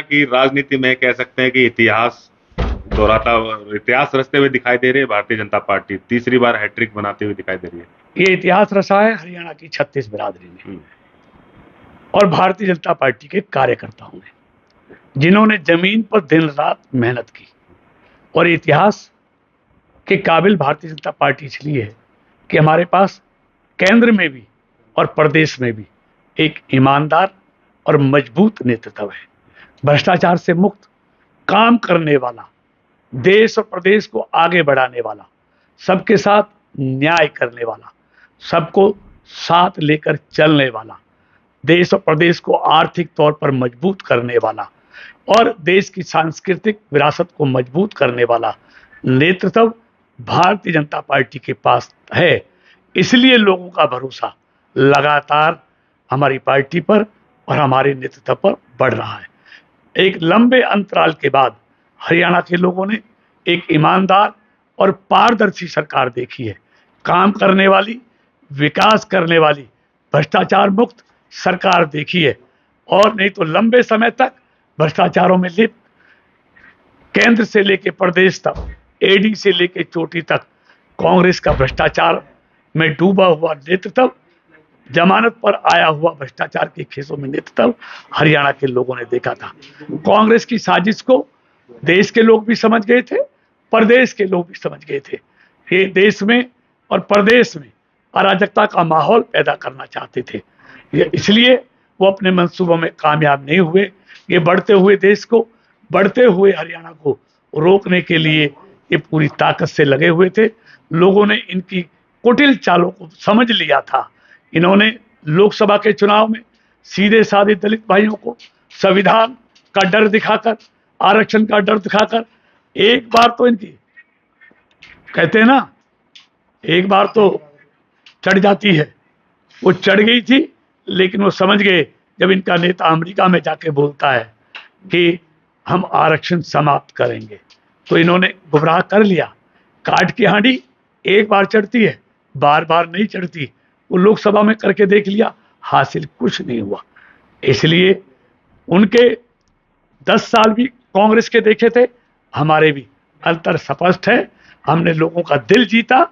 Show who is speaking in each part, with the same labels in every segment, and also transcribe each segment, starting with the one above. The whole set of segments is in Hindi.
Speaker 1: की राजनीति में कह सकते हैं कि इतिहास रचते हुए दिखाई दे रही है भारतीय जनता पार्टी, तीसरी बार हैट्रिक बनाते हुए दिखाई दे रही है।
Speaker 2: ये इतिहास रचा है हरियाणा की 36 बिरादरी ने और भारतीय जनता पार्टी के कार्यकर्ताओं ने, जिन्होंने जमीन पर दिन रात मेहनत की। और इतिहास के काबिल भारतीय जनता पार्टी इसलिए है कि हमारे पास केंद्र में भी और प्रदेश में भी एक ईमानदार और मजबूत नेतृत्व है, भ्रष्टाचार से मुक्त, काम करने वाला, देश और प्रदेश को आगे बढ़ाने वाला, सबके साथ न्याय करने वाला, सबको साथ लेकर चलने वाला, देश और प्रदेश को आर्थिक तौर पर मजबूत करने वाला और देश की सांस्कृतिक विरासत को मजबूत करने वाला नेतृत्व भारतीय जनता पार्टी के पास है। इसलिए लोगों का भरोसा लगातार हमारी पार्टी पर और हमारे नेतृत्व पर बढ़ रहा है। एक लंबे अंतराल के बाद हरियाणा के लोगों ने एक ईमानदार और पारदर्शी सरकार देखी है, काम करने वाली, विकास करने वाली, भ्रष्टाचार मुक्त सरकार देखी है। और नहीं तो लंबे समय तक भ्रष्टाचारों में लिप्त केंद्र से लेकर प्रदेश तक, एडी से लेकर चोटी तक कांग्रेस का भ्रष्टाचार में डूबा हुआ नेतृत्व, जमानत पर आया हुआ भ्रष्टाचार के केसों में नेतृत्व हरियाणा के लोगों ने देखा था। कांग्रेस की साजिश को देश के लोग भी समझ गए थे, प्रदेश के लोग भी समझ गए थे। ये देश में और प्रदेश में अराजकता का माहौल पैदा करना चाहते थे, इसलिए वो अपने मंसूबों में कामयाब नहीं हुए। ये बढ़ते हुए देश को, बढ़ते हुए हरियाणा को रोकने के लिए ये पूरी ताकत से लगे हुए थे। लोगों ने इनकी कुटिल चालों को समझ लिया था। इन्होंने लोकसभा के चुनाव में सीधे साधे दलित भाइयों को संविधान का डर दिखाकर, आरक्षण का डर दिखाकर, एक बार तो इनकी कहते हैं ना, एक बार तो चढ़ जाती है, वो चढ़ गई थी। लेकिन वो समझ गए, जब इनका नेता अमेरिका में जाके बोलता है कि हम आरक्षण समाप्त करेंगे, तो इन्होंने गुमराह कर लिया। काट की हांडी एक बार चढ़ती है, बार बार नहीं चढ़ती। वो लोकसभा में करके देख लिया, हासिल कुछ नहीं हुआ। इसलिए उनके 10 साल भी कांग्रेस के देखे थे, हमारे भी अंतर स्पष्ट है। हमने लोगों का दिल जीता,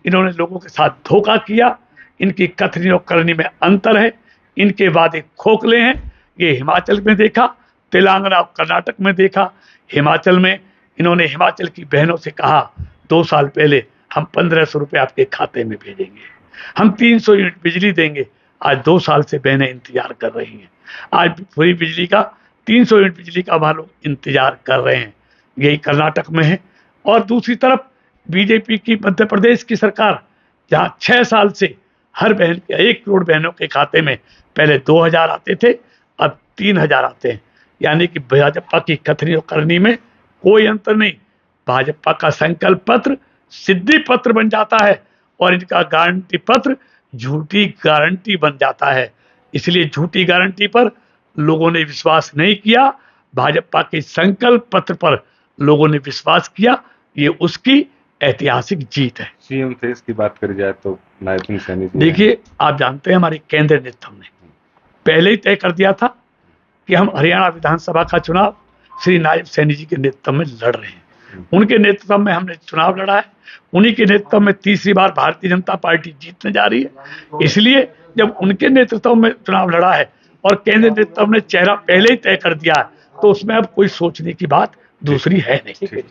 Speaker 2: इन्होंने लोगों के साथ धोखा किया। इनकी कथनी और करनी में अंतर है, इनके वादे खोखले हैं। ये हिमाचल में देखा, तेलंगाना और कर्नाटक में देखा। हिमाचल में इन्होंने हिमाचल की बहनों से कहा 2 साल पहले हम 1500 रुपये आपके खाते में भेजेंगे, हम 300 यूनिट बिजली देंगे। आज 2 साल से बहनें इंतजार कर रही हैं। आज फ्री बिजली का 300 यूनिट बिजली का वहाँ लोग इंतजार कर रहे हैं। यही कर्नाटक में है। और दूसरी तरफ बीजेपी की मध्य प्रदेश की सरकार, जहाँ 6 साल से हर बहन के 1 करोड़ बहनों के खाते में पहले 2000 आते थे, अब 3000 आते हैं। यानी कि भाजपा की कथनी और करनी में कोई अंतर नहीं। भाजपा का संकल्प पत्र सिद्धि पत्र बन जाता है और इनका गारंटी पत्र झूठी गारंटी बन जाता है। इसलिए झूठी गारंटी पर लोगों ने विश्वास नहीं किया, भाजपा के संकल्प पत्र पर लोगों ने विश्वास किया। ये उसकी ऐतिहासिक जीत है।
Speaker 1: सीएम फेस की बात करी जाए तो नायब सिंह सैनी जी,
Speaker 2: देखिए, आप जानते हैं हमारे केंद्रीय नेतृत्व ने पहले ही तय कर दिया था कि हम हरियाणा विधानसभा का चुनाव श्री नायब सैनी जी के नेतृत्व में लड़ रहे हैं। उनके नेतृत्व में हमने चुनाव लड़ा है, उन्हीं के नेतृत्व में तीसरी बार भारतीय जनता पार्टी जीतने जा रही है। इसलिए जब उनके नेतृत्व में चुनाव लड़ा है और केंद्रीय नेतृत्व ने चेहरा पहले ही तय कर दिया है, तो उसमें अब कोई सोचने की बात दूसरी है नहीं।